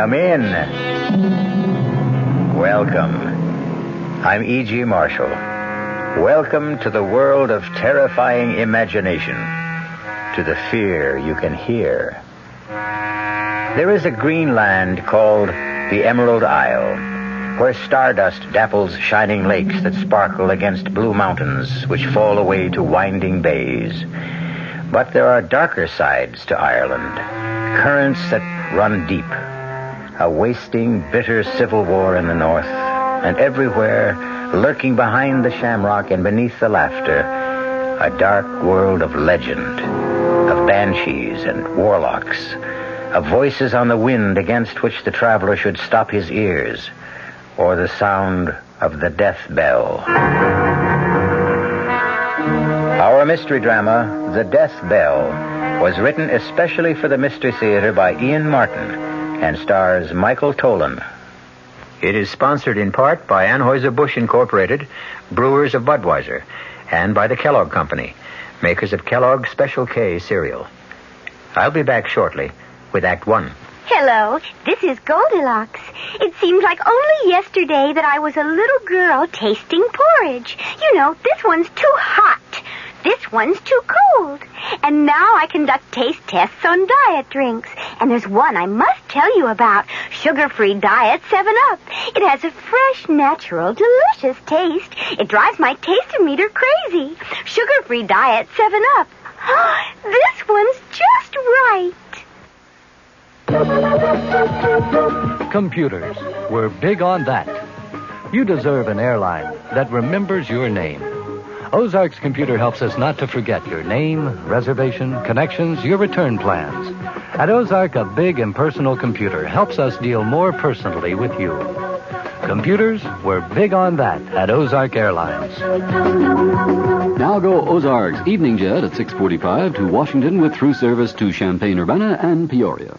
Come in. Welcome. I'm E.G. Marshall. Welcome to the world of terrifying imagination, to the fear you can hear. There is a green land called the Emerald Isle, where stardust dapples shining lakes that sparkle against blue mountains which fall away to winding bays. But there are darker sides to Ireland, currents that run deep, a wasting, bitter civil war in the north, and everywhere, lurking behind the shamrock and beneath the laughter, a dark world of legend, of banshees and warlocks, of voices on the wind against which the traveler should stop his ears, or the sound of the death bell. Our mystery drama, The Death Bell, was written especially for the Mystery Theater by Ian Martin and stars Michael Tolan. It is sponsored in part by Anheuser-Busch Incorporated, brewers of Budweiser, and by the Kellogg Company, makers of Kellogg's Special K cereal. I'll be back shortly with Act One. Hello, this is Goldilocks. It seems like only yesterday that I was a little girl tasting porridge. You know, this one's too hot. This one's too cold. And now I conduct taste tests on diet drinks. And there's one I must tell you about. Sugar-free diet 7-Up. It has a fresh, natural, delicious taste. It drives my taste-o-meter crazy. Sugar-free diet 7-Up. This one's just right. Computers. We're big on that. You deserve an airline that remembers your name. Ozark's computer helps us not to forget your name, reservation, connections, your return plans. At Ozark, a big impersonal computer helps us deal more personally with you. Computers, we're big on that at Ozark Airlines. Now go Ozark's evening jet at 6:45 to Washington with through service to Champaign-Urbana and Peoria.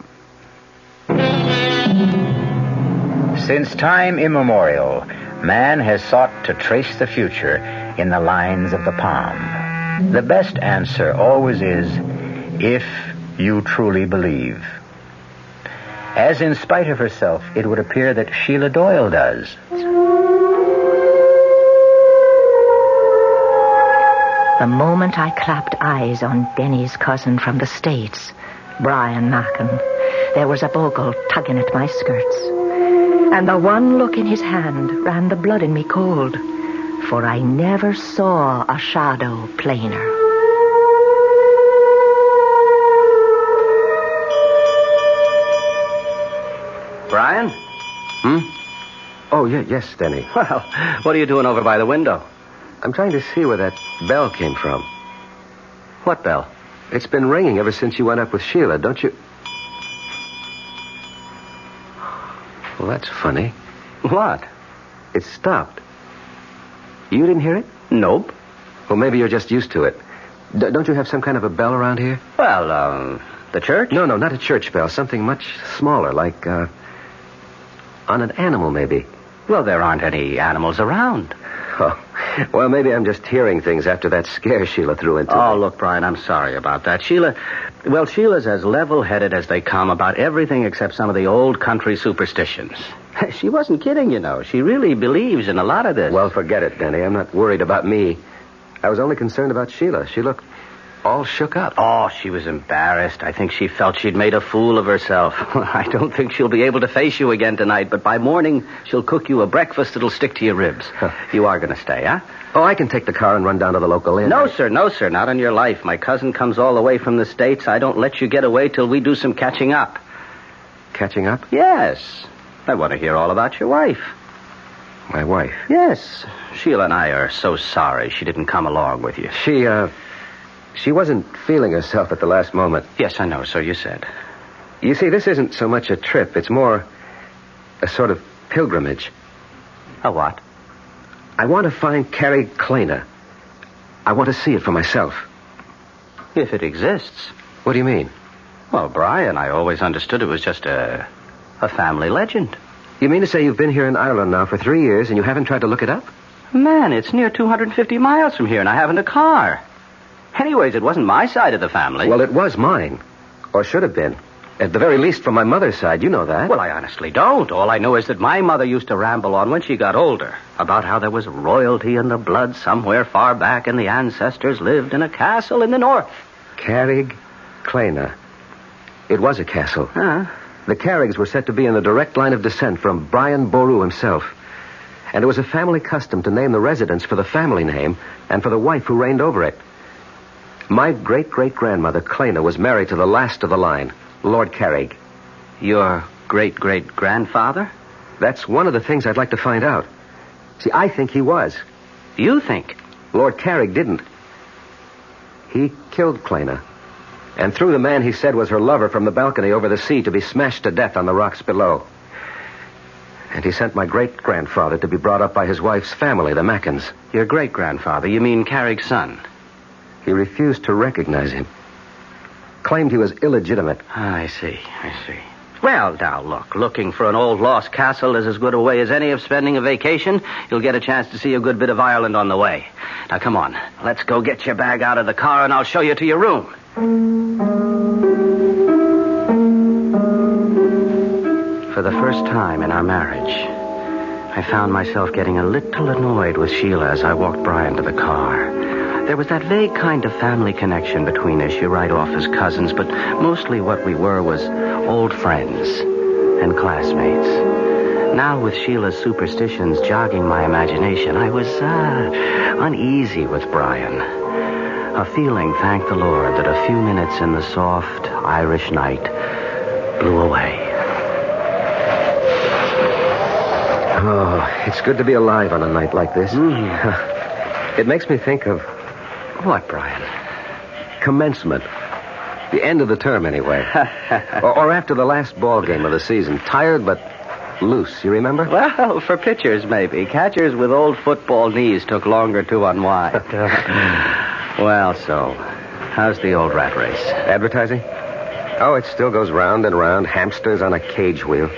Since time immemorial, man has sought to trace the future in the lines of the palm. The best answer always is, if you truly believe. As in spite of herself, it would appear that Sheila Doyle does. The moment I clapped eyes on Denny's cousin from the States, Brian Mackin, there was a bogle tugging at my skirts. And the one look in his hand ran the blood in me cold, for I never saw a shadow plainer. Brian? Oh, yes, Denny. Well, what are you doing over by the window? I'm trying to see where that bell came from. What bell? It's been ringing ever since you went up with Sheila, don't you? Well, that's funny. What? It stopped. You didn't hear it? Nope. Well, maybe you're just used to it. Don't you have some kind of a bell around here? Well, the church? No, not a church bell. Something much smaller, like, on an animal, maybe. Well, there aren't any animals around. Oh, well, maybe I'm just hearing things after that scare Sheila threw into me. Oh, look, Brian, I'm sorry about that. Sheila's as level-headed as they come about everything except some of the old country superstitions. She wasn't kidding, you know. She really believes in a lot of this. Well, forget it, Denny. I'm not worried about me. I was only concerned about Sheila. She looked all shook up. Oh, she was embarrassed. I think she felt she'd made a fool of herself. I don't think she'll be able to face you again tonight, but by morning, she'll cook you a breakfast that'll stick to your ribs. You are going to stay, huh? Oh, I can take the car and run down to the local inn. No, sir, not on your life. My cousin comes all the way from the States. I don't let you get away till we do some catching up. Catching up? Yes. I want to hear all about your wife. My wife? Yes. Sheila and I are so sorry she didn't come along with you. She wasn't feeling herself at the last moment. Yes, I know, so you said. You see, this isn't so much a trip. It's more a sort of pilgrimage. A what? I want to find Carrie Kleiner. I want to see it for myself. If it exists. What do you mean? Well, Brian, I always understood it was just a family legend. You mean to say you've been here in Ireland now for 3 years and you haven't tried to look it up? Man, it's near 250 miles from here and I haven't a car. Anyways, it wasn't my side of the family. Well, it was mine. Or should have been. At the very least from my mother's side. You know that. Well, I honestly don't. All I know is that my mother used to ramble on when she got older about how there was royalty in the blood somewhere far back and the ancestors lived in a castle in the north. Carrig, Clena. It was a castle. Huh? The Carrigs were said to be in the direct line of descent from Brian Boru himself. And it was a family custom to name the residence for the family name and for the wife who reigned over it. My great-great-grandmother, Clena, was married to the last of the line, Lord Carrig. Your great-great-grandfather? That's one of the things I'd like to find out. See, I think he was. You think? Lord Carrig didn't. He killed Clena and threw the man he said was her lover from the balcony over the sea to be smashed to death on the rocks below. And he sent my great-grandfather to be brought up by his wife's family, the Mackens. Your great-grandfather? You mean Carrig's son? He refused to recognize him. Claimed he was illegitimate. I see. Well, now, look. Looking for an old lost castle is as good a way as any of spending a vacation. You'll get a chance to see a good bit of Ireland on the way. Now, come on. Let's go get your bag out of the car, and I'll show you to your room. For the first time in our marriage, I found myself getting a little annoyed with Sheila as I walked Brian to the car. There was that vague kind of family connection between us. You write off as cousins, but mostly what we were was old friends and classmates. Now, with Sheila's superstitions jogging my imagination, I was uneasy with Brian. A feeling, thank the Lord, that a few minutes in the soft Irish night blew away. Oh, it's good to be alive on a night like this. It makes me think of... What, Brian? Commencement. The end of the term, anyway. or after the last ball game of the season. Tired, but loose, you remember? Well, for pitchers, maybe. Catchers with old football knees took longer to unwind. Well, so, how's the old rat race? Advertising? Oh, it still goes round and round. Hamsters on a cage wheel.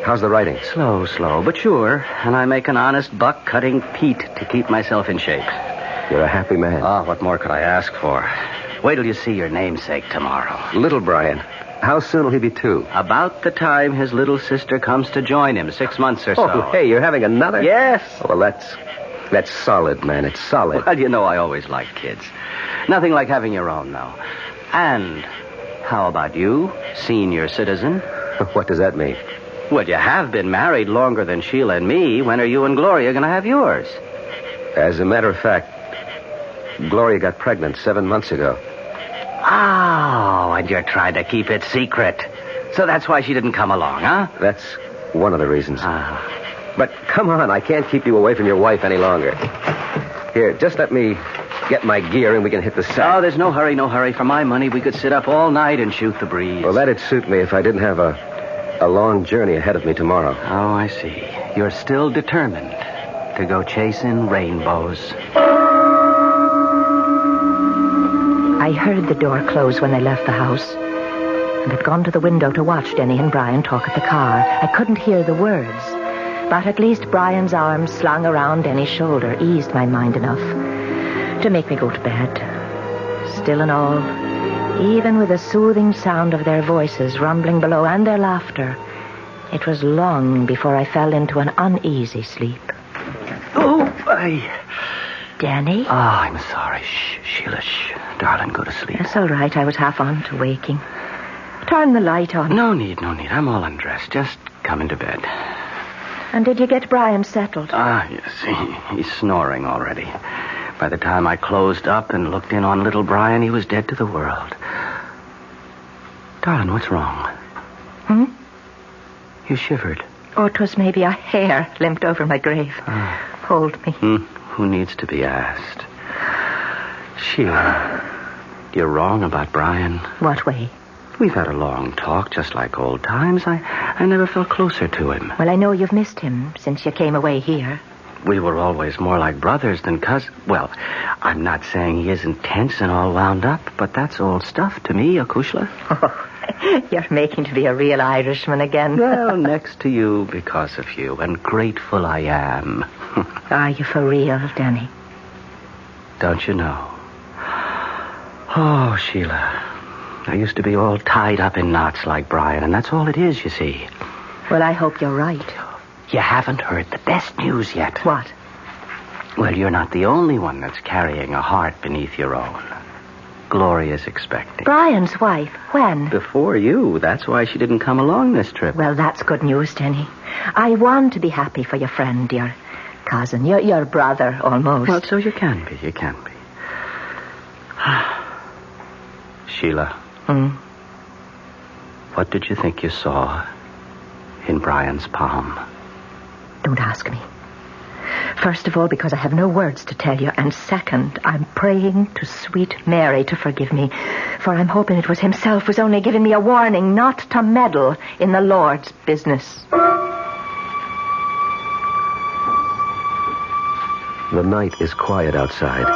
How's the writing? Slow, but sure. And I make an honest buck cutting peat to keep myself in shape. You're a happy man. Oh, what more could I ask for? Wait till you see your namesake tomorrow. Little Brian. How soon will he be 2? About the time his little sister comes to join him, 6 months or so. Oh, hey, you're having another? Yes. Oh, well, that's solid, man. It's solid. Well, you know I always liked kids. Nothing like having your own, though. And how about you, senior citizen? What does that mean? Well, you have been married longer than Sheila and me. When are you and Gloria going to have yours? As a matter of fact, Gloria got pregnant 7 months ago. Oh, and you're trying to keep it secret. So that's why she didn't come along, huh? That's one of the reasons. But come on, I can't keep you away from your wife any longer. Here, just let me get my gear and we can hit the sack. Oh, there's no hurry. For my money, we could sit up all night and shoot the breeze. Well, that'd suit me if I didn't have a long journey ahead of me tomorrow. Oh, I see. You're still determined to go chasing rainbows. I heard the door close when they left the house, and had gone to the window to watch Denny and Brian talk at the car. I couldn't hear the words, but at least Brian's arms slung around Denny's shoulder eased my mind enough to make me go to bed. Still and all, even with the soothing sound of their voices rumbling below and their laughter, it was long before I fell into an uneasy sleep. Danny? Oh, I'm sorry. Shh, Sheila, shh. Darling, go to sleep. That's all right. I was half on to waking. Turn the light on. No need. I'm all undressed. Just come into bed. And did you get Brian settled? Yes. He's snoring already. By the time I closed up and looked in on little Brian, he was dead to the world. Darling, what's wrong? You shivered. Oh, it was maybe a hair limped over my grave. Hold me. Who needs to be asked? Sheila, you're wrong about Brian. What way? We've had a long talk, just like old times. I never felt closer to him. Well, I know you've missed him since you came away here. We were always more like brothers than cousins. Well, I'm not saying he isn't tense and all wound up, but that's old stuff to me, Akushla. Oh, you're making to be a real Irishman again. Well, next to you because of you, and grateful I am. Are you for real, Danny? Don't you know? Oh, Sheila, I used to be all tied up in knots like Brian, and that's all it is, you see. Well, I hope you're right. You haven't heard the best news yet. What? Well, you're not the only one that's carrying a heart beneath your own. Gloria's expecting. Brian's wife? When? Before you. That's why she didn't come along this trip. Well, that's good news, Denny. I want to be happy for your friend, your cousin, your brother, almost. Well, so you can be. Sheila. What did you think you saw in Brian's palm? Don't ask me. First of all, because I have no words to tell you. And second, I'm praying to sweet Mary to forgive me. For I'm hoping it was himself who's only giving me a warning not to meddle in the Lord's business. The night is quiet outside,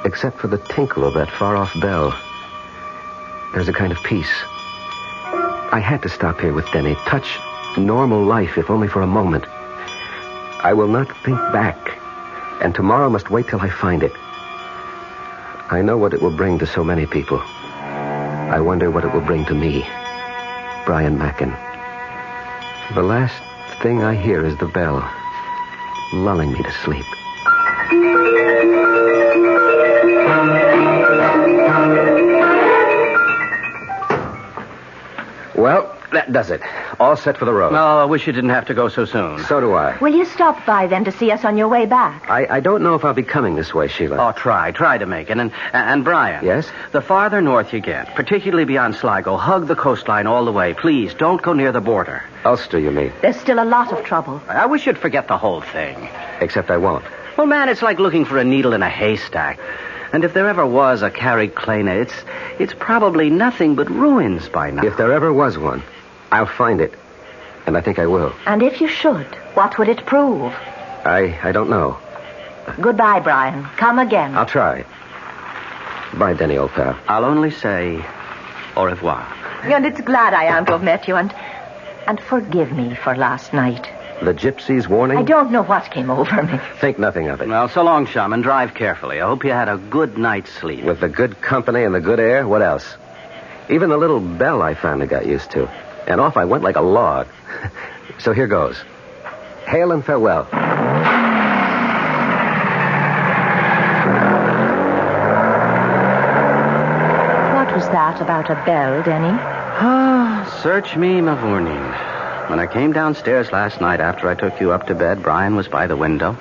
except for the tinkle of that far-off bell. There's a kind of peace. I had to stop here with Denny, touch normal life, if only for a moment. I will not think back, and tomorrow must wait till I find it. I know what it will bring to so many people. I wonder what it will bring to me, Brian Mackin. The last thing I hear is the bell, lulling me to sleep. Well, that does it. All set for the road. Oh, I wish you didn't have to go so soon. So do I. Will you stop by then to see us on your way back? I don't know if I'll be coming this way, Sheila. Oh, try to make it. And Brian. Yes? The farther north you get, particularly beyond Sligo, hug the coastline all the way. Please, don't go near the border. Ulster, you mean? There's still a lot of trouble. I wish you'd forget the whole thing. Except I won't. Well, man, it's like looking for a needle in a haystack. And if there ever was a Carrick-Clana, it's probably nothing but ruins by now. If there ever was one, I'll find it. And I think I will. And if you should, what would it prove? I don't know. Goodbye, Brian. Come again. I'll try. Bye, Denny, old pal. I'll only say au revoir. And it's glad I am to have met you, and forgive me for last night. The gypsy's warning? I don't know what came over me. Think nothing of it. Well, so long, chum, and drive carefully. I hope you had a good night's sleep. With the good company and the good air, what else? Even the little bell I finally got used to. And off I went like a log. So here goes. Hail and farewell. What was that about a bell, Denny? Search me, Mavourneen. When I came downstairs last night after I took you up to bed, Brian was by the window.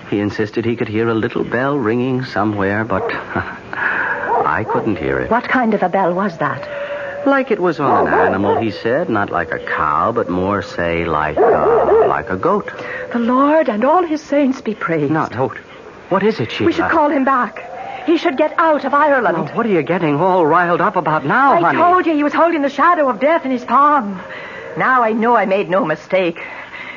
He insisted he could hear a little bell ringing somewhere, but I couldn't hear it. What kind of a bell was that? Like it was on an animal, he said. Not like a cow, but more, say, like a goat. The Lord and all his saints be praised. No, don't. What is it, Sheila? We should call him back. He should get out of Ireland. Oh, what are you getting all riled up about now, honey? I told you he was holding the shadow of death in his palm. Now I know I made no mistake.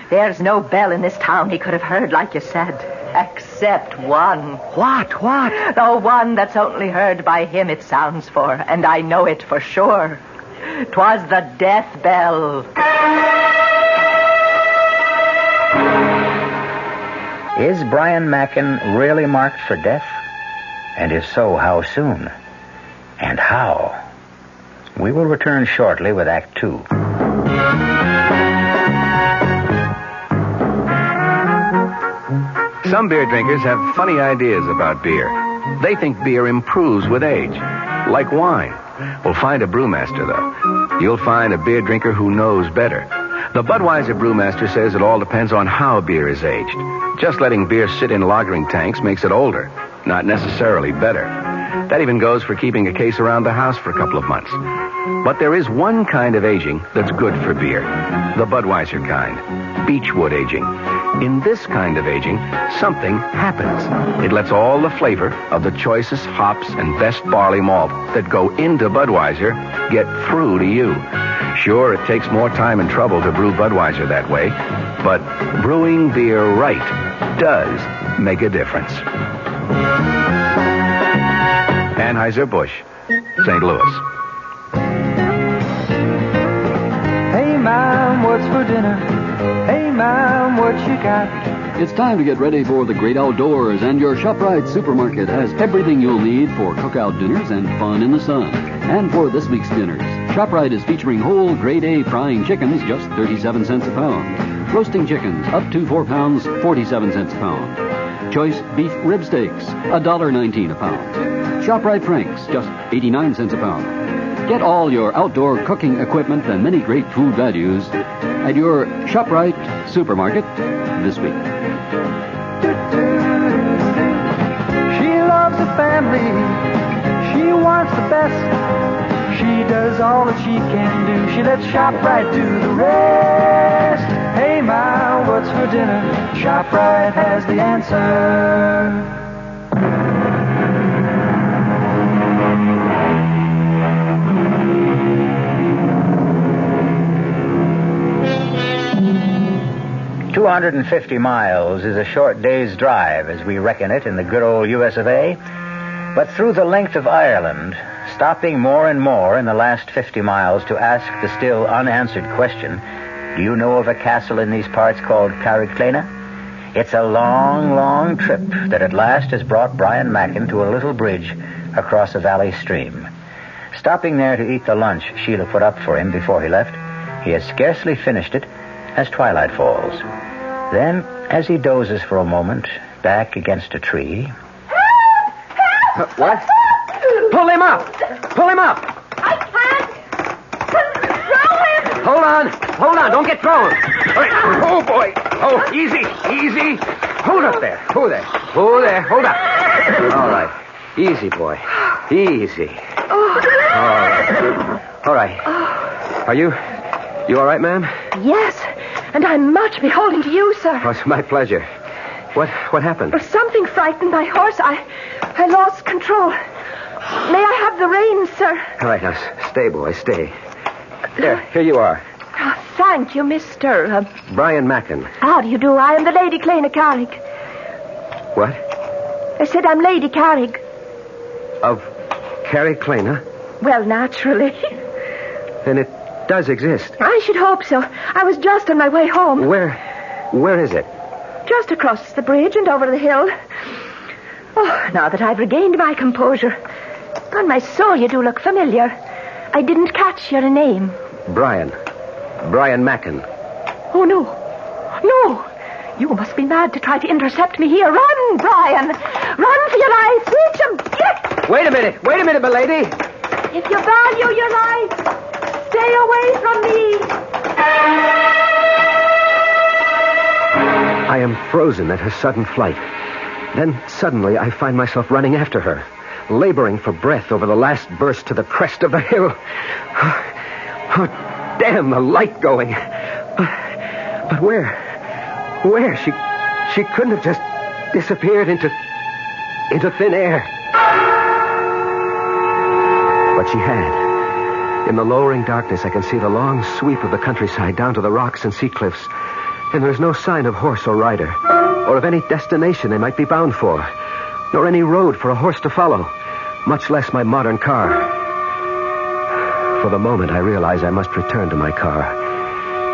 There's no bell in this town he could have heard, like you said. Except one. What? The one that's only heard by him it sounds for, and I know it for sure. 'Twas the death bell. Is Brian Mackin really marked for death? And if so, how soon? And how? We will return shortly with Act 2. Some beer drinkers have funny ideas about beer. They think beer improves with age, like wine. Well, find a brewmaster, though. You'll find a beer drinker who knows better. The Budweiser brewmaster says it all depends on how beer is aged. Just letting beer sit in lagering tanks makes it older, not necessarily better. That even goes for keeping a case around the house for a couple of months. But there is one kind of aging that's good for beer. The Budweiser kind. Beechwood aging. In this kind of aging, something happens. It lets all the flavor of the choicest hops and best barley malt that go into Budweiser get through to you. Sure, it takes more time and trouble to brew Budweiser that way, but brewing beer right does make a difference. Anheuser-Busch, St. Louis. Hey, Mom, what's for dinner? Hey, Mom, what you got? It's time to get ready for the great outdoors, and your ShopRite supermarket has everything you'll need for cookout dinners and fun in the sun. And for this week's dinners, ShopRite is featuring whole grade A frying chickens, just 37 cents a pound. Roasting chickens, up to 4 pounds, 47 cents a pound. Choice beef rib steaks, $1.19 a pound. ShopRite Franks, just 89 cents a pound. Get all your outdoor cooking equipment and many great food values at your ShopRite supermarket this week. She loves the family. She wants the best. She does all that she can do. She lets ShopRite do the rest. Hey, Ma, what's for dinner? ShopRite has the answer. 250 miles is a short day's drive as we reckon it in the good old US of A. But through the length of Ireland, stopping more and more in the last 50 miles to ask the still unanswered question, do you know of a castle in these parts called Carrigclena? It's a long, long trip that at last has brought Brian Mackin to a little bridge across a valley stream. Stopping there to eat the lunch Sheila put up for him before he left, he has scarcely finished it as twilight falls. Then, as he dozes for a moment, back against a tree... What? Pull him up! Pull him up! I can't throw him! Hold on, don't get thrown! Oh, boy! Oh, easy! Hold up there, hold up! All right, easy, boy, easy. All right. Are you all right, ma'am? Yes, and I'm much beholden to you, sir. Oh, it's my pleasure. What happened? Well, something frightened my horse. I lost control. May I have the reins, sir? All right, now, stay, boy, stay. Here you are. Oh, thank you, Mr. Brian Mackin. How do you do? I am the Lady Clena Carrig. What? I said I'm Lady Carrig. Of Carrigclena? Well, naturally. Then it does exist. I should hope so. I was just on my way home. Where is it? Just across the bridge and over the hill. Oh, now that I've regained my composure. On my soul, you do look familiar. I didn't catch your name. Brian Mackin. Oh, no. No. You must be mad to try to intercept me here. Run, Brian. Run for your life. Reach him. Get. Wait a minute, my lady. If you value your life, stay away from me. I am frozen at her sudden flight. Then suddenly I find myself running after her, laboring for breath over the last burst to the crest of the hill. Oh, damn, the light going. But where? She couldn't have just disappeared into thin air. But she had. In the lowering darkness, I can see the long sweep of the countryside down to the rocks and sea cliffs. And there's no sign of horse or rider, or of any destination they might be bound for, nor any road for a horse to follow, much less my modern car. For the moment, I realize I must return to my car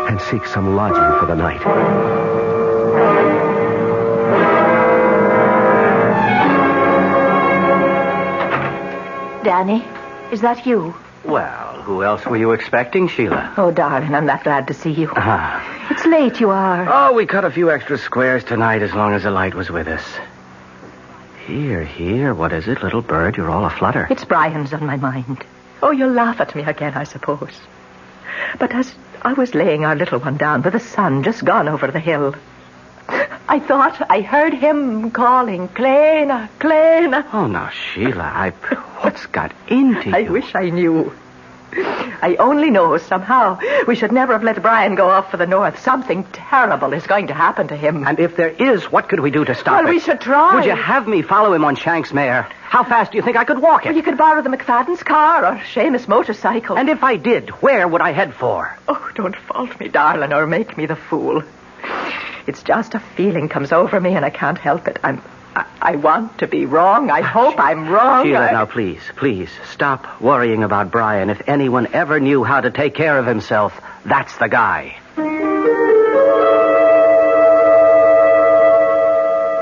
and seek some lodging for the night. Danny, is that you? Well, who else were you expecting, Sheila? Oh, darling, I'm that glad to see you. Ah. It's late you are. Oh, we cut a few extra squares tonight as long as the light was with us. Here, what is it, little bird? You're all aflutter. It's Brian's on my mind. Oh, you'll laugh at me again, I suppose. But as I was laying our little one down with the sun just gone over the hill, I thought I heard him calling, Clena, Clena. Oh, now, Sheila, what's got into you? I wish I knew. I only know somehow we should never have let Brian go off for the north. Something terrible is going to happen to him. And if there is, what could we do to stop it? Well, we should try. Would you have me follow him on Shank's mare? How fast do you think I could walk it? Well, you could borrow the McFadden's car or Seamus' motorcycle. And if I did, where would I head for? Oh, don't fault me, darling, or make me the fool. It's just a feeling comes over me and I can't help it. I want to be wrong. I hope I'm wrong. Sheila, now please, stop worrying about Brian. If anyone ever knew how to take care of himself, that's the guy.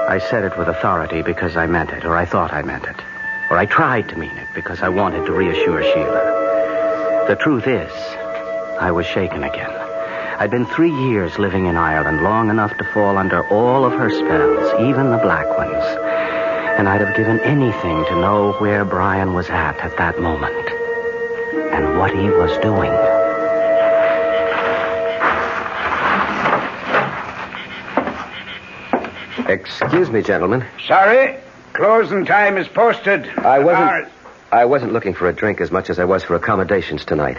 I said it with authority because I meant it, or I thought I meant it. Or I tried to mean it because I wanted to reassure Sheila. The truth is, I was shaken again. I'd been 3 years living in Ireland, long enough to fall under all of her spells, even the black ones. And I'd have given anything to know where Brian was at that moment. And what he was doing. Excuse me, gentlemen. Sorry. Closing time is posted. I wasn't looking for a drink as much as I was for accommodations tonight.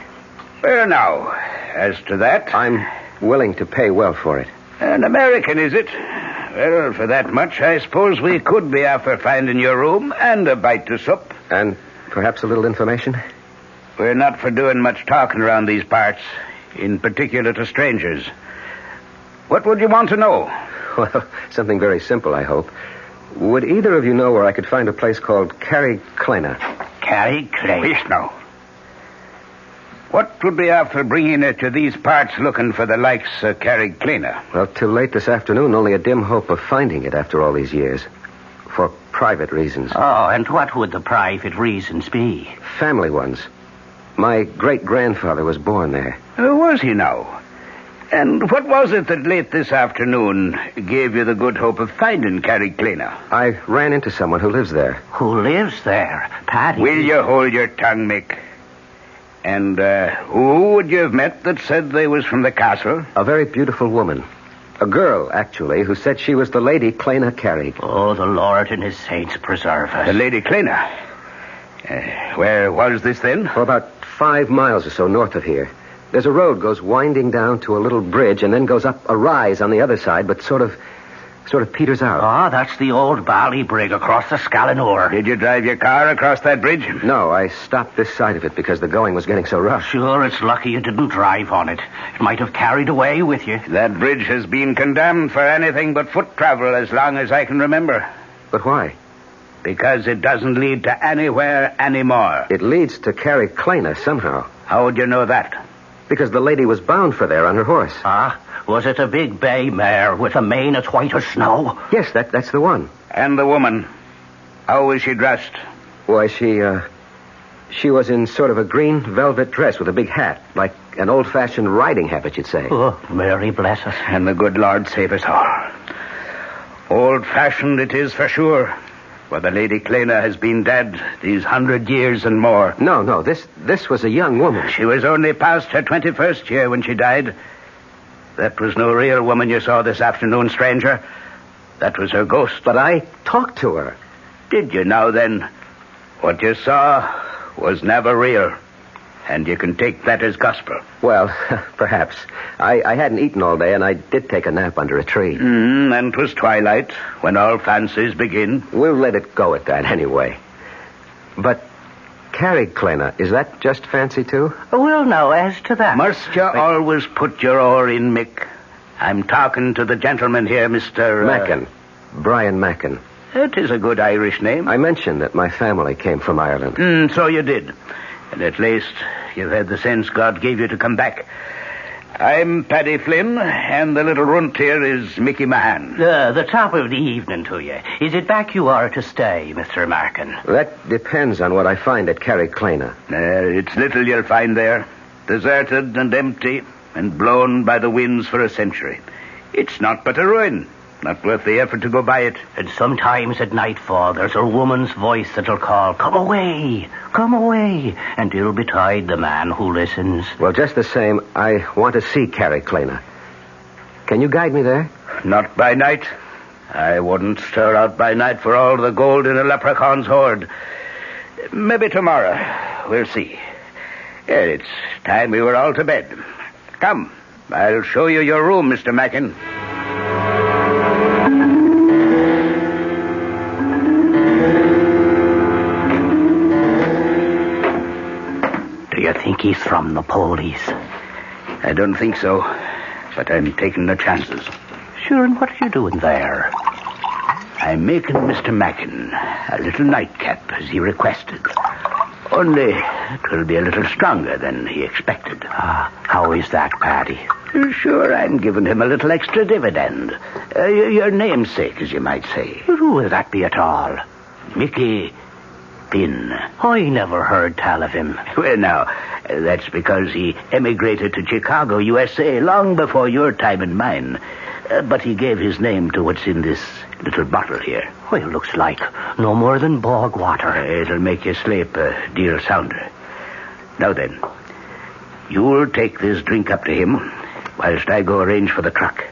Well, now, as to that... I'm willing to pay well for it. An American, is it? Well, for that much, I suppose we could be after finding your room and a bite to sup. And perhaps a little information? We're not for doing much talking around these parts, in particular to strangers. What would you want to know? Well, something very simple, I hope. Would either of you know where I could find a place called Carrickclena? Carrickclena? Yes, no. What would be after bringing it to these parts looking for the likes of Carrickclena? Well, till late this afternoon, only a dim hope of finding it after all these years. For private reasons. Oh, and what would the private reasons be? Family ones. My great-grandfather was born there. Was he now? And what was it that late this afternoon gave you the good hope of finding Carrickclena? I ran into someone who lives there. Who lives there? Paddy? Will you hold your tongue, Mick? And who would you have met that said they was from the castle? A very beautiful woman. A girl, actually, who said she was the Lady Clena Carrick. Oh, the Lord and his saints preserve us. The Lady Clena? Where was this then? For about 5 miles or so north of here. There's a road goes winding down to a little bridge and then goes up a rise on the other side, but sort of peters out. Ah, that's the old Ballybrig across the Scallanore. Did you drive your car across that bridge? No, I stopped this side of it because the going was getting so rough. Sure, it's lucky you didn't drive on it. It might have carried away with you. That bridge has been condemned for anything but foot travel as long as I can remember. But why? Because it doesn't lead to anywhere anymore. It leads to Carrickclena somehow. How would you know that? Because the lady was bound for there on her horse. Ah, was it a big bay mare with a mane as white as snow? Yes, that's the one. And the woman, how was she dressed? Why, she was in sort of a green velvet dress with a big hat, like an old-fashioned riding habit, you'd say. Oh, Mary bless us. And the good Lord save us all. Old-fashioned it is for sure. For the Lady Clena has been dead these 100 years and more. No, this was a young woman. She was only past her 21st year when she died. That was no real woman you saw this afternoon, stranger. That was her ghost. But I talked to her. Did you now, then? What you saw was never real. And you can take that as gospel. Well, perhaps. I hadn't eaten all day, and I did take a nap under a tree. And 'twas twilight, when all fancies begin. We'll let it go at that, anyway. But Carrickclena, is that just fancy, too? Well, now, as to that... Must you always put your oar in, Mick? I'm talking to the gentleman here, Mr... Mackin. Brian Mackin. It is a good Irish name. I mentioned that my family came from Ireland. So you did. And at least you've had the sense God gave you to come back. I'm Paddy Flynn, and the little runt here is Mickey Mahan. The top of the evening to you. Is it back you are to stay, Mr. Markin? That depends on what I find at Carrickclena. It's little you'll find there. Deserted and empty, and blown by the winds for a century. It's not but a ruin. Not worth the effort to go by it. And sometimes at nightfall, there's a woman's voice that'll call, "Come away, come away," and ill betide the man who listens. Well, just the same, I want to see Carrickclena. Can you guide me there? Not by night. I wouldn't stir out by night for all the gold in a leprechaun's hoard. Maybe tomorrow. We'll see. It's time we were all to bed. Come, I'll show you your room, Mr. Mackin. You think he's from the police? I don't think so, but I'm taking the chances. Sure, and what are you doing there? I'm making Mr. Mackin a little nightcap, as he requested. Only it'll be a little stronger than he expected. How is that, Paddy? Sure, I'm giving him a little extra dividend. Your namesake, as you might say. Who will that be at all? Mickey thin. I never heard tell of him. Well, now, that's because he emigrated to Chicago, USA, long before your time and mine. But he gave his name to what's in this little bottle here. Well, looks like no more than bog water. It'll make you sleep a deal sounder. Now then, you'll take this drink up to him, whilst I go arrange for the truck.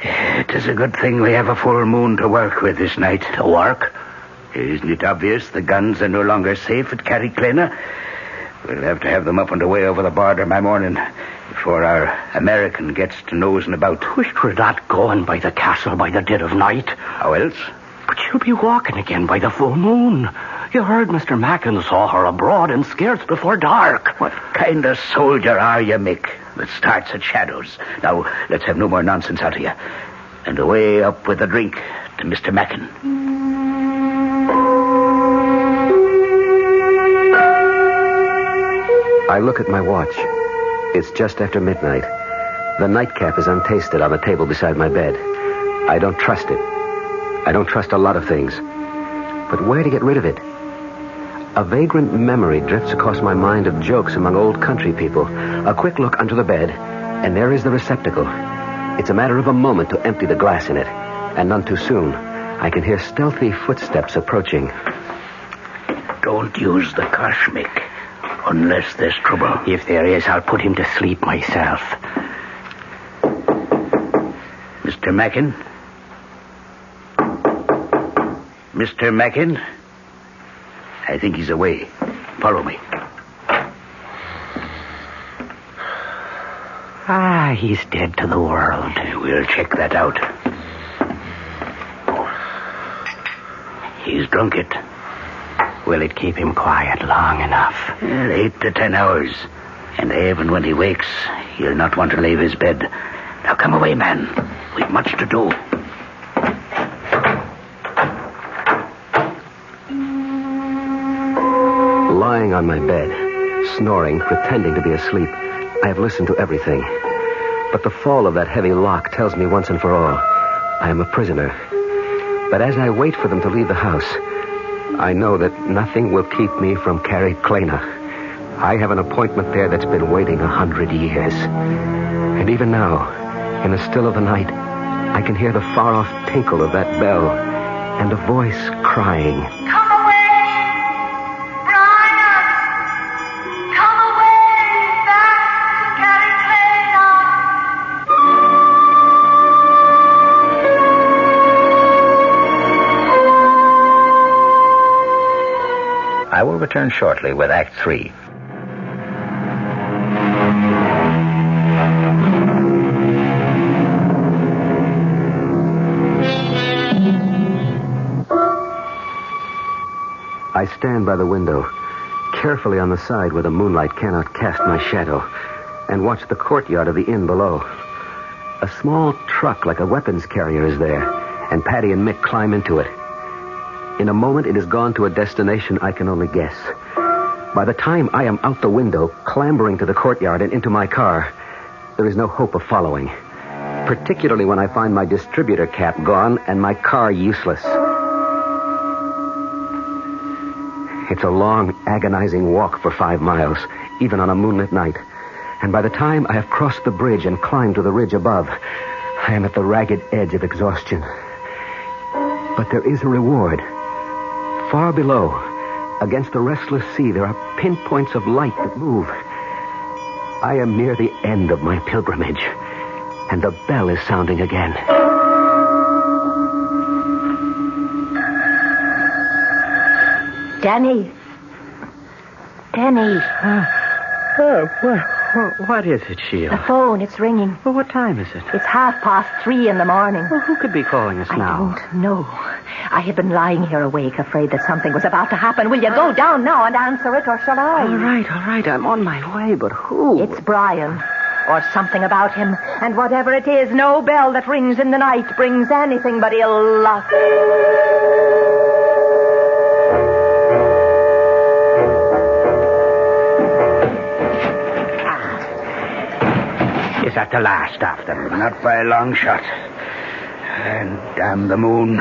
It is a good thing we have a full moon to work with this night. To work? Isn't it obvious the guns are no longer safe at Carriclana? We'll have to have them up and away over the border by morning, before our American gets to nosing about. We're not going by the castle by the dead of night. How else? But she'll be walking again by the full moon. You heard Mr. Mackin saw her abroad and scarce before dark. What kind of soldier are you, Mick, that starts at shadows? Now, let's have no more nonsense out of you. And away up with the drink to Mr. Mackin. I look at my watch. It's just after midnight. The nightcap is untasted on the table beside my bed. I don't trust it. I don't trust a lot of things. But where to get rid of it? A vagrant memory drifts across my mind of jokes among old country people. A quick look under the bed, and there is the receptacle. It's a matter of a moment to empty the glass in it. And none too soon. I can hear stealthy footsteps approaching. Don't use the curse, Mick. Unless there's trouble. If there is, I'll put him to sleep myself. Mr. Mackin? Mr. Mackin? I think he's away. Follow me. He's dead to the world. We'll check that out. He's drunk it. Will it keep him quiet long enough? 8 to 10 hours. And even when he wakes, he'll not want to leave his bed. Now come away, man. We've much to do. Lying on my bed, snoring, pretending to be asleep, I have listened to everything. But the fall of that heavy lock tells me once and for all, I am a prisoner. But as I wait for them to leave the house, I know that nothing will keep me from Carriclana. I have an appointment there that's been waiting 100 years. And even now, in the still of the night, I can hear the far-off tinkle of that bell and a voice crying. Come away, Brian! Come away back to Carriclana! I will return shortly with Act 3. I stand by the window, carefully on the side where the moonlight cannot cast my shadow, and watch the courtyard of the inn below. A small truck like a weapons carrier is there, and Patty and Mick climb into it. In a moment, it has gone to a destination I can only guess. By the time I am out the window, clambering to the courtyard and into my car, there is no hope of following, particularly when I find my distributor cap gone and my car useless. It's a long, agonizing walk for 5 miles, even on a moonlit night. And by the time I have crossed the bridge and climbed to the ridge above, I am at the ragged edge of exhaustion. But there is a reward. Far below, against the restless sea, there are pinpoints of light that move. I am near the end of my pilgrimage, and the bell is sounding again. Danny. What is it, Sheila? The phone, it's ringing. Well, what time is it? It's 3:30 in the morning. Well, who could be calling us now? I don't know. I have been lying here awake, afraid that something was about to happen. Will you go down now and answer it, or shall I? All right. I'm on my way, but who? It's Brian. Or something about him. And whatever it is, no bell that rings in the night brings anything but ill luck. Is that the last of them? Not by a long shot. And damn the moon.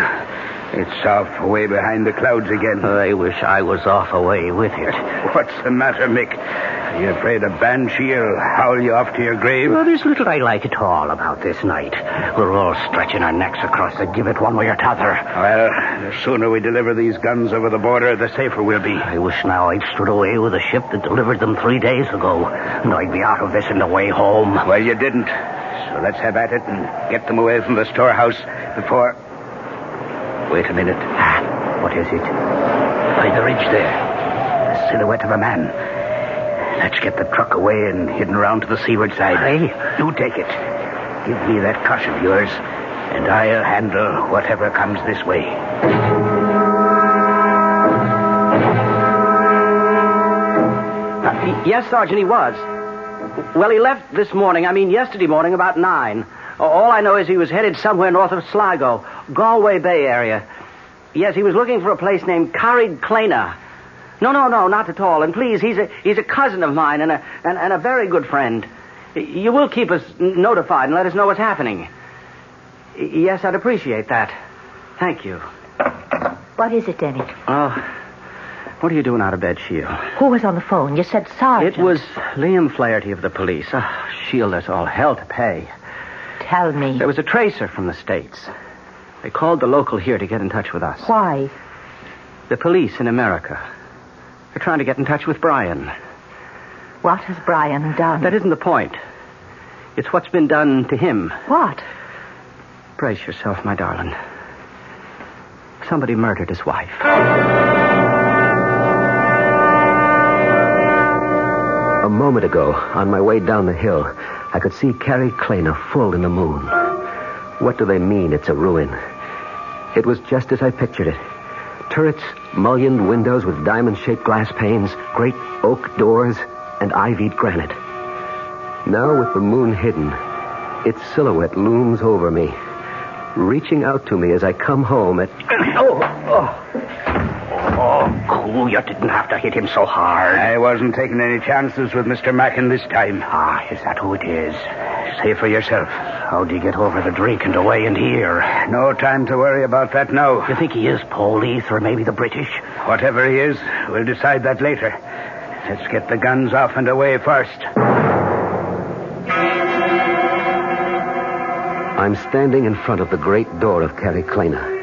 It's off away behind the clouds again. I wish I was off away with it. What's the matter, Mick? Are you afraid a banshee will howl you off to your grave? Well, there's little I like at all about this night. We're all stretching our necks across the gibbet one way or t'other. Well, the sooner we deliver these guns over the border, the safer we'll be. I wish now I'd stood away with a ship that delivered them 3 days ago, and I'd be out of this in the way home. Well, you didn't. So let's have at it and get them away from the storehouse before... Wait a minute. What is it? By the ridge there. The silhouette of a man. Let's get the truck away and hidden around to the seaward side. Hey? You take it. Give me that cush of yours, and I'll handle whatever comes this way. Yes, Sergeant, he was. Well, he left yesterday morning about 9. All I know is he was headed somewhere north of Sligo, Galway Bay area. Yes, he was looking for a place named Carrickclena. No, not at all. And please, he's a cousin of mine and a very good friend. You will keep us notified and let us know what's happening. Yes, I'd appreciate that. Thank you. What is it, Denny? Oh, what are you doing out of bed, Shield? Who was on the phone? You said Sergeant. It was Liam Flaherty of the police. Oh, Shield, there's all hell to pay. Tell me. There was a tracer from the States. They called the local here to get in touch with us. Why? The police in America. They're trying to get in touch with Brian. What has Brian done? That isn't the point. It's what's been done to him. What? Brace yourself, my darling. Somebody murdered his wife. A moment ago, on my way down the hill, I could see Carrickclena full in the moon. What do they mean it's a ruin? It was just as I pictured it. Turrets, mullioned windows with diamond-shaped glass panes, great oak doors, and ivied granite. Now, with the moon hidden, its silhouette looms over me, reaching out to me as I come home at... Oh, cool. You didn't have to hit him so hard. I wasn't taking any chances with Mr. Mackin this time. Ah, is that who it is? Say for yourself. How'd you get over the drink and away and here? No time to worry about that now. You think he is police or maybe the British? Whatever he is, we'll decide that later. Let's get the guns off and away first. I'm standing in front of the great door of Carrickclena,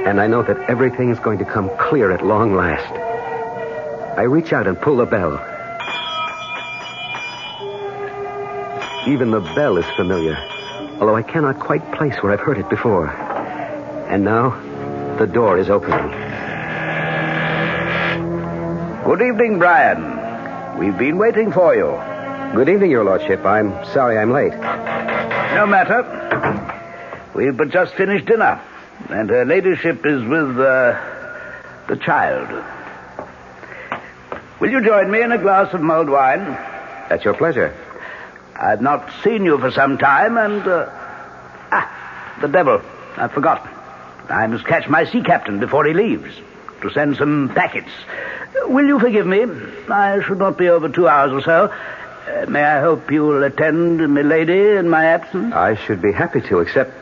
and I know that everything's going to come clear at long last. I reach out and pull the bell. Even the bell is familiar, although I cannot quite place where I've heard it before. And now, the door is opening. Good evening, Brian. We've been waiting for you. Good evening, Your Lordship. I'm sorry I'm late. No matter. We've but just finished dinner, and her ladyship is with the child. Will you join me in a glass of mulled wine? At your pleasure. I've not seen you for some time, and... the devil. I've forgotten. I must catch my sea captain before he leaves, to send some packets. Will you forgive me? I should not be over 2 hours or so. May I hope you will attend milady in my absence? I should be happy to, except...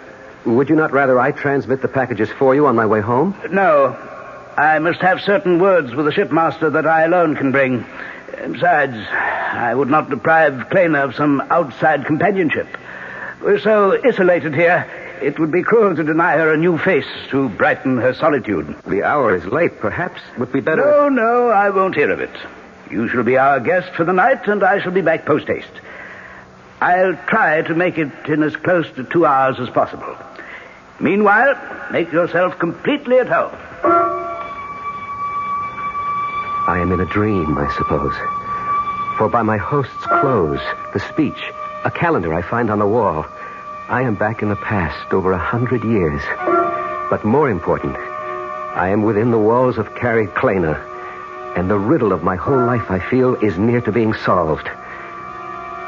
Would you not rather I transmit the packages for you on my way home? No. I must have certain words with the shipmaster that I alone can bring. Besides, I would not deprive Clena of some outside companionship. We're so isolated here, it would be cruel to deny her a new face to brighten her solitude. The hour is late. Perhaps it would be better... No, I won't hear of it. You shall be our guest for the night, and I shall be back post-haste. I'll try to make it in as close to 2 hours as possible. Meanwhile, make yourself completely at home. I am in a dream, I suppose. For by my host's clothes, the speech, a calendar I find on the wall, I am back in the past over 100 years. But more important, I am within the walls of Carrickclena, and the riddle of my whole life, I feel, is near to being solved.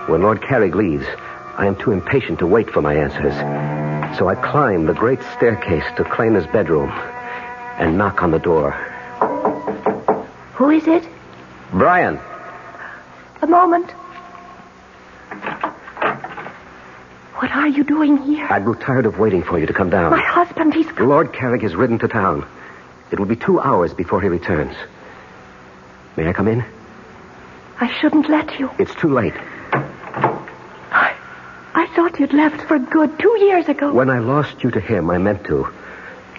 When Lord Carrick leaves, I am too impatient to wait for my answers. So I climb the great staircase to Clena's bedroom and knock on the door. Who is it? Brian. A moment. What are you doing here? I grew tired of waiting for you to come down. My husband, he's... Lord Carrick has ridden to town. It will be 2 hours before he returns. May I come in? I shouldn't let you. It's too late. I thought you'd left for good 2 years ago. When I lost you to him, I meant to.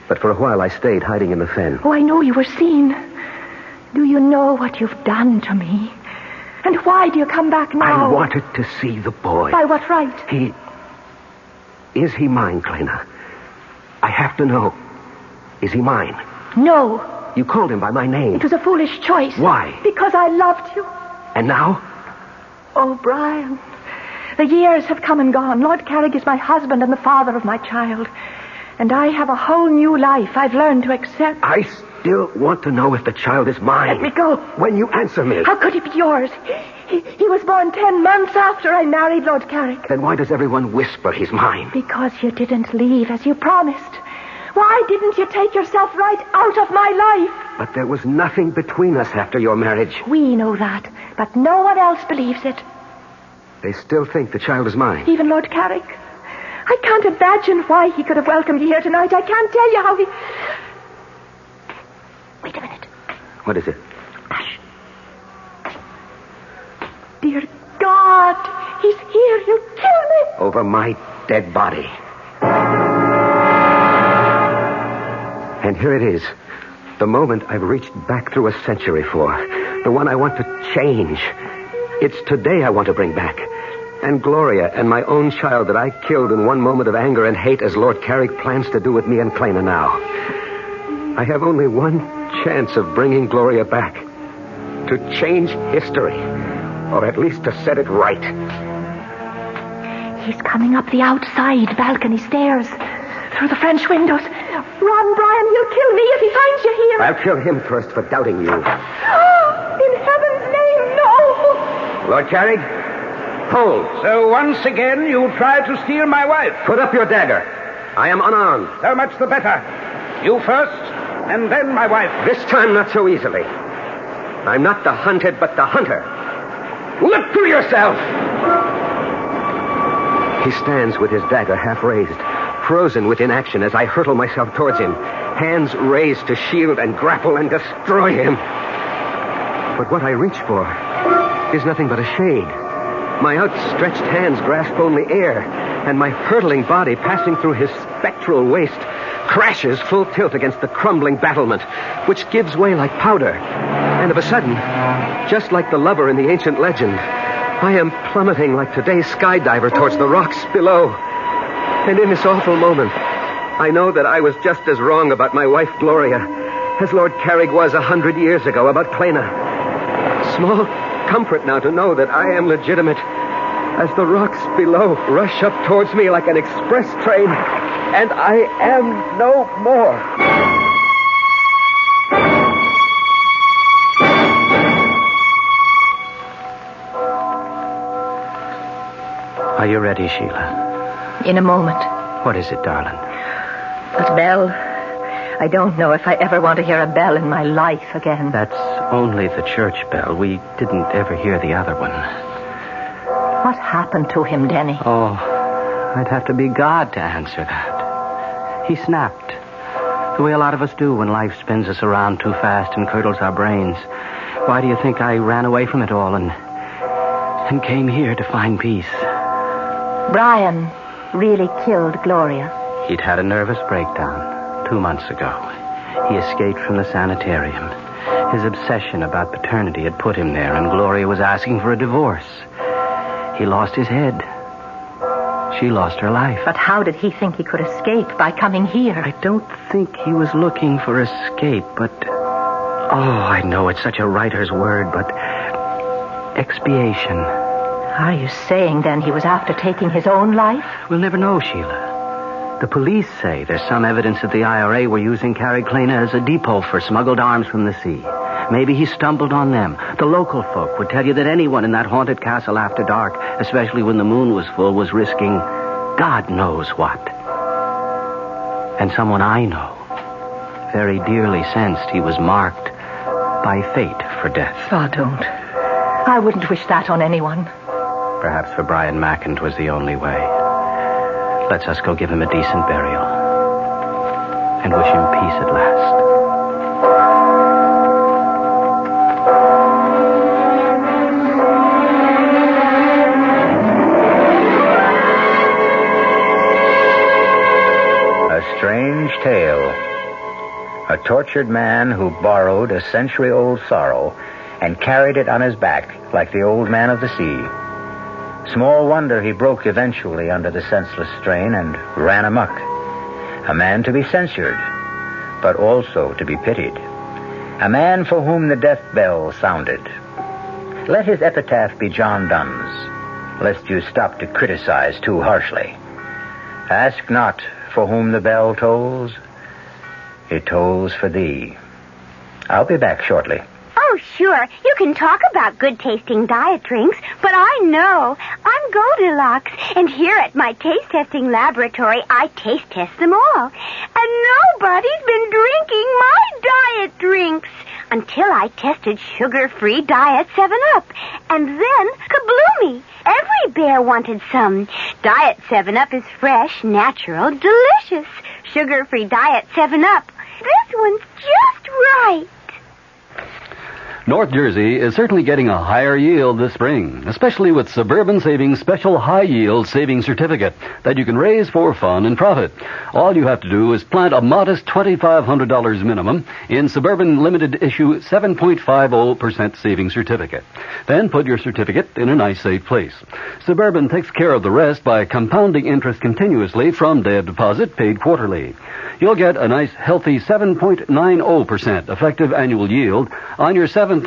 But for a while, I stayed hiding in the fen. Oh, I know you were seen. Do you know what you've done to me? And why do you come back now? I wanted to see the boy. By what right? Is he mine, Clena? I have to know. Is he mine? No. You called him by my name. It was a foolish choice. Why? Because I loved you. And now? Oh, Brian, the years have come and gone. Lord Carrick is my husband and the father of my child. And I have a whole new life I've learned to accept. I still want to know if the child is mine. Let me go. When you answer me. How could he be yours? He was born 10 months after I married Lord Carrick. Then why does everyone whisper he's mine? Because you didn't leave as you promised. Why didn't you take yourself right out of my life? But there was nothing between us after your marriage. We know that, but no one else believes it. They still think the child is mine. Even Lord Carrick. I can't imagine why he could have welcomed you here tonight. I can't tell you how he... Wait a minute. What is it? Hush. Dear God, he's here. He'll kill me. Over my dead body. And here it is. The moment I've reached back through a century for. The one I want to change. It's today I want to bring back. And Gloria and my own child that I killed in one moment of anger and hate as Lord Carrick plans to do with me and Clena now. I have only one chance of bringing Gloria back. To change history. Or at least to set it right. He's coming up the outside balcony stairs. Through the French windows. Run, Brian, he'll kill me if he finds you here. I'll kill him first for doubting you. In heaven's name, no. Lord Carrick, hold. So once again you try to steal my wife. Put up your dagger. I am unarmed. So much the better. You first, and then my wife. This time not so easily. I'm not the hunted, but the hunter. Look to yourself! He stands with his dagger half raised, frozen with inaction as I hurtle myself towards him, hands raised to shield and grapple and destroy him. But what I reach for is nothing but a shade. My outstretched hands grasp only air, and my hurtling body, passing through his spectral waist, crashes full tilt against the crumbling battlement, which gives way like powder. And of a sudden, just like the lover in the ancient legend, I am plummeting like today's skydiver towards the rocks below. And in this awful moment, I know that I was just as wrong about my wife, Gloria, as Lord Carrick was 100 years ago about Clena. Small comfort now to know that I am legitimate as the rocks below rush up towards me like an express train, and I am no more. Are you ready, Sheila? In a moment. What is it, darling? That bell. I don't know if I ever want to hear a bell in my life again. That's only the church bell. We didn't ever hear the other one. What happened to him, Denny? Oh, I'd have to be God to answer that. He snapped. The way a lot of us do when life spins us around too fast and curdles our brains. Why do you think I ran away from it all and came here to find peace? Brian really killed Gloria. He'd had a nervous breakdown 2 months ago. He escaped from the sanitarium. His obsession about paternity had put him there, and Gloria was asking for a divorce. He lost his head. She lost her life. But how did he think he could escape by coming here? I don't think he was looking for escape, but... Oh, I know it's such a writer's word, but... expiation. Are you saying, then, he was after taking his own life? We'll never know, Sheila. The police say there's some evidence that the IRA were using Carrick-Clena as a depot for smuggled arms from the sea. Maybe he stumbled on them. The local folk would tell you that anyone in that haunted castle after dark, especially when the moon was full, was risking God knows what. And someone I know very dearly sensed he was marked by fate for death. Oh, don't. I wouldn't wish that on anyone. Perhaps for Brian Macken 'twas the only way. Let's us go give him a decent burial. And wish him peace at last. A strange tale. A tortured man who borrowed a century-old sorrow and carried it on his back like the old man of the sea. Small wonder he broke eventually under the senseless strain and ran amok. A man to be censured, but also to be pitied. A man for whom the death bell sounded. Let his epitaph be John Donne's, lest you stop to criticize too harshly. Ask not for whom the bell tolls. It tolls for thee. I'll be back shortly. Oh, sure. You can talk about good-tasting diet drinks, but I know. I'm Goldilocks, and here at my taste-testing laboratory, I taste-test them all. And nobody's been drinking my diet drinks until I tested sugar-free Diet 7-Up. And then, kabloomy! Every bear wanted some. Diet 7-Up is fresh, natural, delicious. Sugar-free Diet 7-Up. This one's just right. North Jersey is certainly getting a higher yield this spring, especially with Suburban Savings Special High Yield Savings Certificate that you can raise for fun and profit. All you have to do is plant a modest $2,500 minimum in Suburban Limited Issue 7.50% Savings Certificate. Then put your certificate in a nice, safe place. Suburban takes care of the rest by compounding interest continuously from day of deposit paid quarterly. You'll get a nice, healthy 7.90% effective annual yield on your 7.50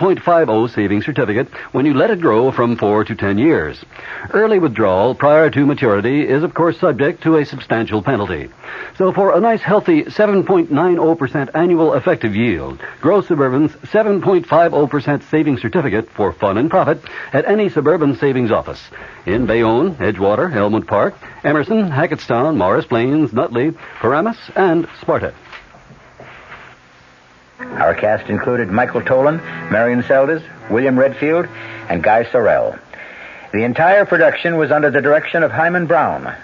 savings certificate when you let it grow from 4 to 10 years. Early withdrawal prior to maturity is, of course, subject to a substantial penalty. So for a nice, healthy 7.90% annual effective yield, grow Suburban's 7.50% savings certificate for fun and profit at any Suburban Savings office in Bayonne, Edgewater, Elmwood Park, Emerson, Hackettstown, Morris Plains, Nutley, Paramus, and Sparta. Our cast included Michael Tolan, Marion Seldes, William Redfield, and Guy Sorrell. The entire production was under the direction of Hyman Brown.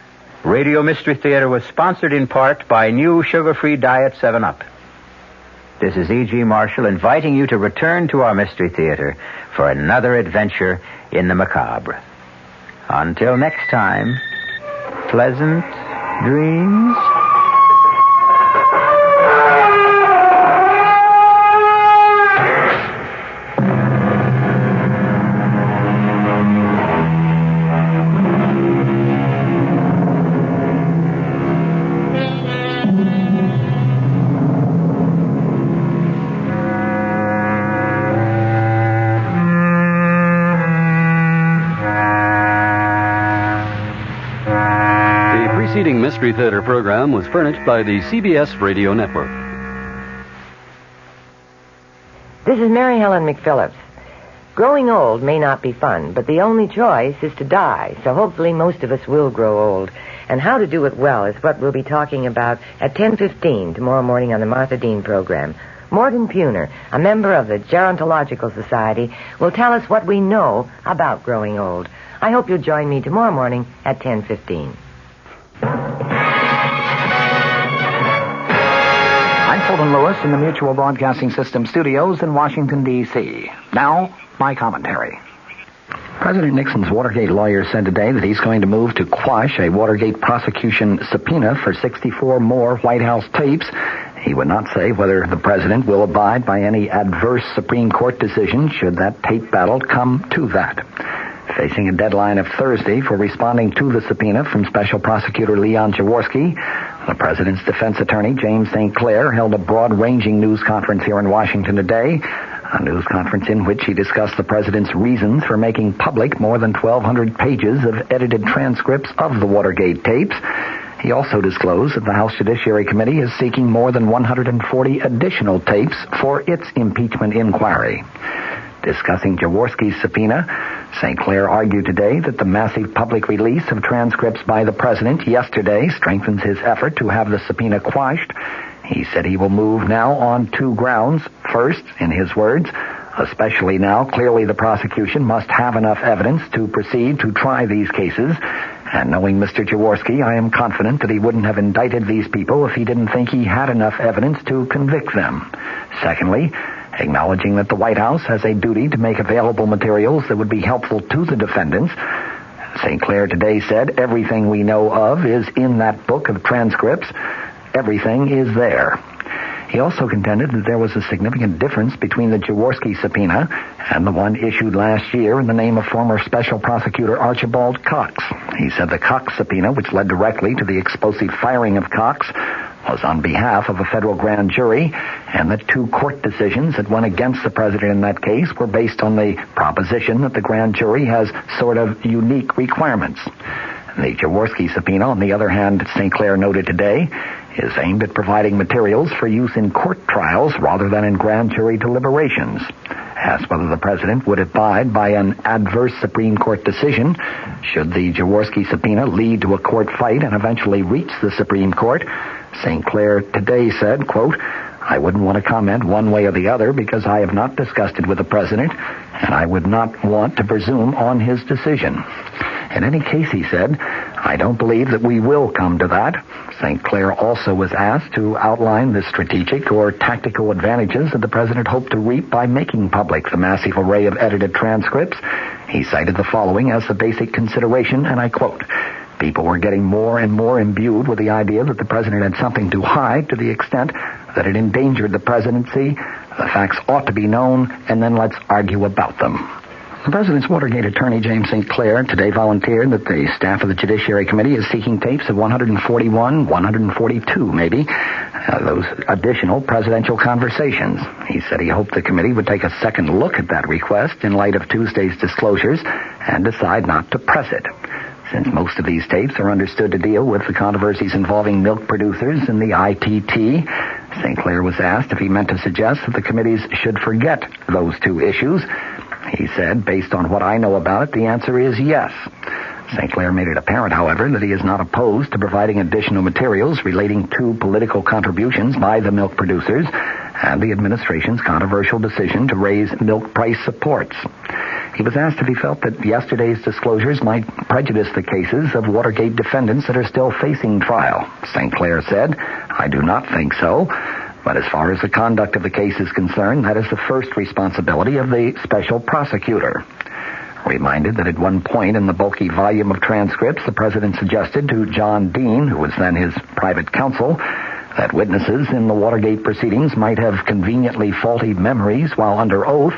Radio Mystery Theater was sponsored in part by new sugar-free Diet 7-Up. This is E.G. Marshall inviting you to return to our Mystery Theater for another adventure in the macabre. Until next time, pleasant dreams. The preceding Mystery Theater program was furnished by the CBS Radio Network. This is Mary Helen McPhillips. Growing old may not be fun, but the only choice is to die, so hopefully most of us will grow old. And how to do it well is what we'll be talking about at 10:15 tomorrow morning on the Martha Dean program. Morton Puner, a member of the Gerontological Society, will tell us what we know about growing old. I hope you'll join me tomorrow morning at 10:15. I'm Fulton Lewis in the Mutual Broadcasting System studios in Washington, D.C. Now, my commentary. President Nixon's Watergate lawyer said today that he's going to move to quash a Watergate prosecution subpoena for 64 more White House tapes. He would not say whether the president will abide by any adverse Supreme Court decision should that tape battle come to that. Facing a deadline of Thursday for responding to the subpoena from Special Prosecutor Leon Jaworski, the president's defense attorney, James St. Clair, held a broad-ranging news conference here in Washington today, a news conference in which he discussed the president's reasons for making public more than 1,200 pages of edited transcripts of the Watergate tapes. He also disclosed that the House Judiciary Committee is seeking more than 140 additional tapes for its impeachment inquiry. Discussing Jaworski's subpoena, St. Clair argued today that the massive public release of transcripts by the president yesterday strengthens his effort to have the subpoena quashed. He said he will move now on two grounds. First, in his words, especially now, clearly the prosecution must have enough evidence to proceed to try these cases. And knowing Mr. Jaworski, I am confident that he wouldn't have indicted these people if he didn't think he had enough evidence to convict them. Secondly, acknowledging that the White House has a duty to make available materials that would be helpful to the defendants, St. Clair today said everything we know of is in that book of transcripts. Everything is there. He also contended that there was a significant difference between the Jaworski subpoena and the one issued last year in the name of former Special Prosecutor Archibald Cox. He said the Cox subpoena, which led directly to the explosive firing of Cox, was on behalf of a federal grand jury, and that 2 court decisions that went against the president in that case were based on the proposition that the grand jury has sort of unique requirements. The Jaworski subpoena, on the other hand, St. Clair noted today, is aimed at providing materials for use in court trials rather than in grand jury deliberations. Asked whether the president would abide by an adverse Supreme Court decision should the Jaworski subpoena lead to a court fight and eventually reach the Supreme Court, St. Clair today said, quote, I wouldn't want to comment one way or the other because I have not discussed it with the president, and I would not want to presume on his decision. In any case, he said, I don't believe that we will come to that. St. Clair also was asked to outline the strategic or tactical advantages that the president hoped to reap by making public the massive array of edited transcripts. He cited the following as the basic consideration, and I quote, people were getting more and more imbued with the idea that the president had something to hide to the extent that it endangered the presidency. The facts ought to be known, and then let's argue about them. The president's Watergate attorney, James St. Clair, today volunteered that the staff of the Judiciary Committee is seeking tapes of 141, 142 maybe, those additional presidential conversations. He said he hoped the committee would take a second look at that request in light of Tuesday's disclosures and decide not to press it. Since most of these tapes are understood to deal with the controversies involving milk producers and the ITT, St. Clair was asked if he meant to suggest that the committees should forget those 2 issues. He said, based on what I know about it, the answer is yes. St. Clair made it apparent, however, that he is not opposed to providing additional materials relating to political contributions by the milk producers and the administration's controversial decision to raise milk price supports. He was asked if he felt that yesterday's disclosures might prejudice the cases of Watergate defendants that are still facing trial. St. Clair said, I do not think so. But as far as the conduct of the case is concerned, that is the first responsibility of the special prosecutor. Reminded that at one point in the bulky volume of transcripts, the president suggested to John Dean, who was then his private counsel, that witnesses in the Watergate proceedings might have conveniently faulty memories while under oath,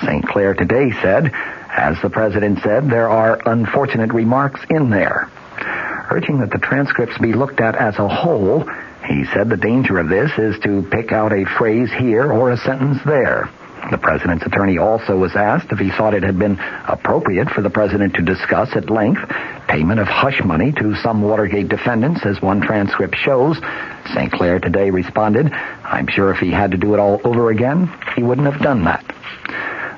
St. Clair today said, as the president said, there are unfortunate remarks in there. Urging that the transcripts be looked at as a whole, he said the danger of this is to pick out a phrase here or a sentence there. The president's attorney also was asked if he thought it had been appropriate for the president to discuss at length payment of hush money to some Watergate defendants, as one transcript shows. St. Clair today responded, I'm sure if he had to do it all over again, he wouldn't have done that.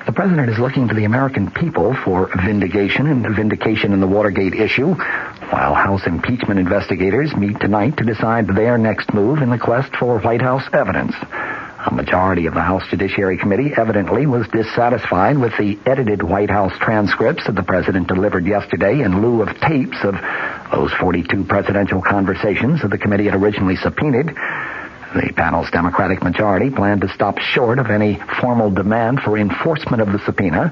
The president is looking to the American people for vindication in the Watergate issue, while House impeachment investigators meet tonight to decide their next move in the quest for White House evidence. A majority of the House Judiciary Committee evidently was dissatisfied with the edited White House transcripts that the president delivered yesterday in lieu of tapes of those 42 presidential conversations that the committee had originally subpoenaed. The panel's Democratic majority planned to stop short of any formal demand for enforcement of the subpoena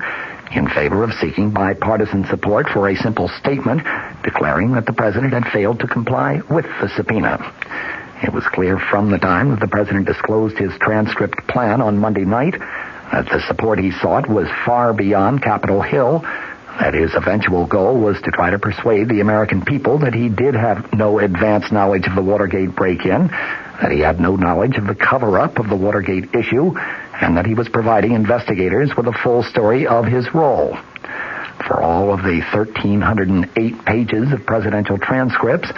in favor of seeking bipartisan support for a simple statement declaring that the president had failed to comply with the subpoena. It was clear from the time that the president disclosed his transcript plan on Monday night that the support he sought was far beyond Capitol Hill, that his eventual goal was to try to persuade the American people that he did have no advance knowledge of the Watergate break-in, that he had no knowledge of the cover-up of the Watergate issue, and that he was providing investigators with a full story of his role. For all of the 1,308 pages of presidential transcripts,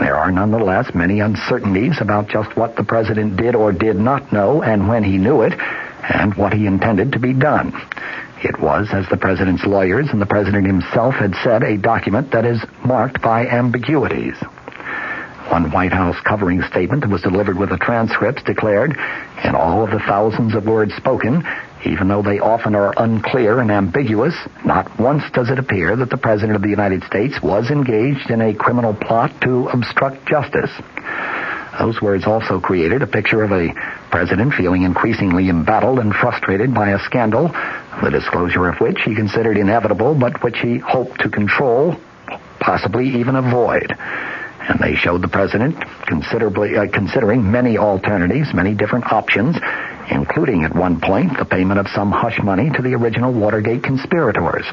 there are nonetheless many uncertainties about just what the president did or did not know and when he knew it, and what he intended to be done. It was, as the president's lawyers and the president himself had said, a document that is marked by ambiguities. One White House covering statement that was delivered with the transcripts declared, in all of the thousands of words spoken, Even though they often are unclear and ambiguous, not once does it appear that the President of the United States was engaged in a criminal plot to obstruct justice. Those words also created a picture of a president feeling increasingly embattled and frustrated by a scandal, the disclosure of which he considered inevitable, but which he hoped to control, possibly even avoid. And they showed the president considering many alternatives, many different options, including at one point the payment of some hush money to the original Watergate conspirators.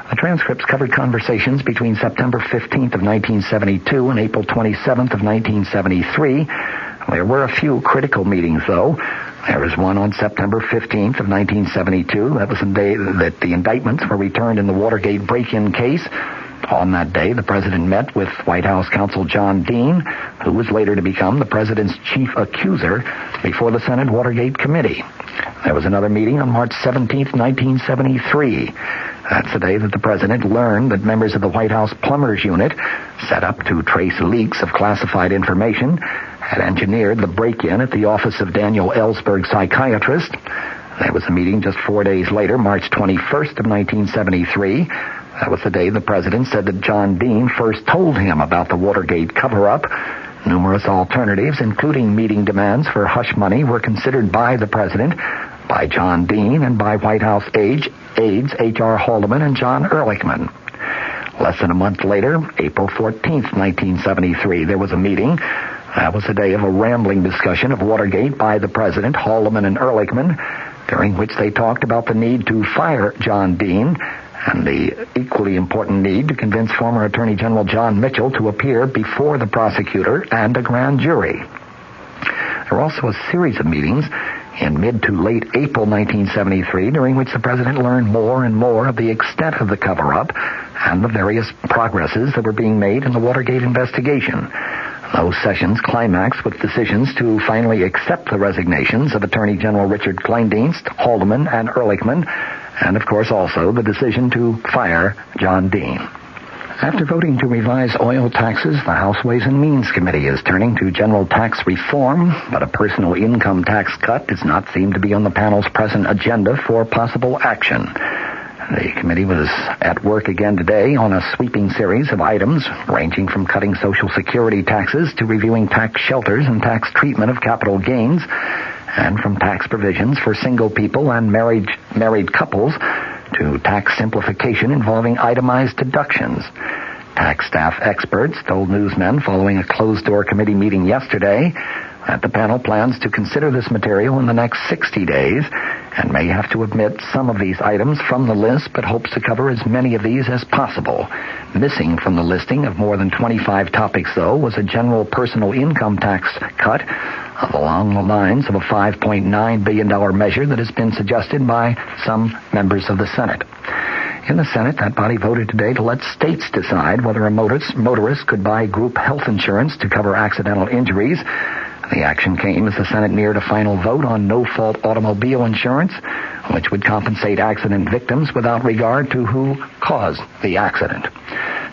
The transcripts covered conversations between September 15th of 1972 and April 27th of 1973. There were a few critical meetings, though. There was one on September 15th of 1972. That was the day that the indictments were returned in the Watergate break-in case. On that day, the president met with White House counsel John Dean, who was later to become the president's chief accuser before the Senate Watergate Committee. There was another meeting on March 17th, 1973. That's the day that the president learned that members of the White House Plumbers Unit, set up to trace leaks of classified information, had engineered the break-in at the office of Daniel Ellsberg, psychiatrist. There was a meeting just 4 days later, March 21st of 1973. That was the day the president said that John Dean first told him about the Watergate cover-up. Numerous alternatives, including meeting demands for hush money, were considered by the president, by John Dean, and by White House aides H.R. Haldeman and John Ehrlichman. Less than a month later, April 14th, 1973, there was a meeting. That was the day of a rambling discussion of Watergate by the president, Haldeman, and Ehrlichman, during which they talked about the need to fire John Dean and the equally important need to convince former Attorney General John Mitchell to appear before the prosecutor and a grand jury. There were also a series of meetings in mid to late April 1973, during which the president learned more and more of the extent of the cover-up and the various progresses that were being made in the Watergate investigation. Those sessions climaxed with decisions to finally accept the resignations of Attorney General Richard Kleindienst, Haldeman, and Ehrlichman, and, of course, also the decision to fire John Dean. After voting to revise oil taxes, the House Ways and Means Committee is turning to general tax reform, but a personal income tax cut does not seem to be on the panel's present agenda for possible action. The committee was at work again today on a sweeping series of items, ranging from cutting Social Security taxes to reviewing tax shelters and tax treatment of capital gains, and from tax provisions for single people and married couples to tax simplification involving itemized deductions. Tax staff experts told newsmen following a closed-door committee meeting yesterday that the panel plans to consider this material in the next 60 days and may have to omit some of these items from the list, but hopes to cover as many of these as possible. Missing from the listing of more than 25 topics, though, was a general personal income tax cut along the lines of a $5.9 billion measure that has been suggested by some members of the Senate. In the Senate, that body voted today to let states decide whether a motorist could buy group health insurance to cover accidental injuries. The action came as the Senate neared a final vote on no-fault automobile insurance, which would compensate accident victims without regard to who caused the accident.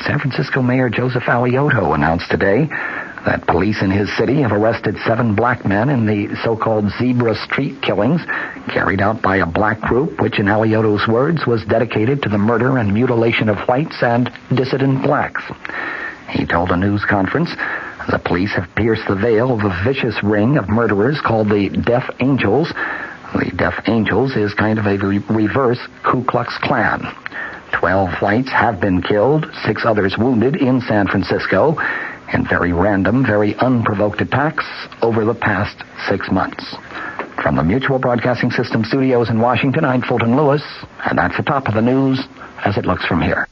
San Francisco Mayor Joseph Alioto announced today that police in his city have arrested 7 black men in the so-called Zebra Street killings carried out by a black group, which in Alioto's words was dedicated to the murder and mutilation of whites and dissident blacks. He told a news conference the police have pierced the veil of a vicious ring of murderers called the Death Angels. The Death Angels is kind of a reverse Ku Klux Klan. 12 whites have been killed, 6 others wounded in San Francisco in very random, very unprovoked attacks over the past 6 months. From the Mutual Broadcasting System studios in Washington, I'm Fulton Lewis, and that's the top of the news as it looks from here.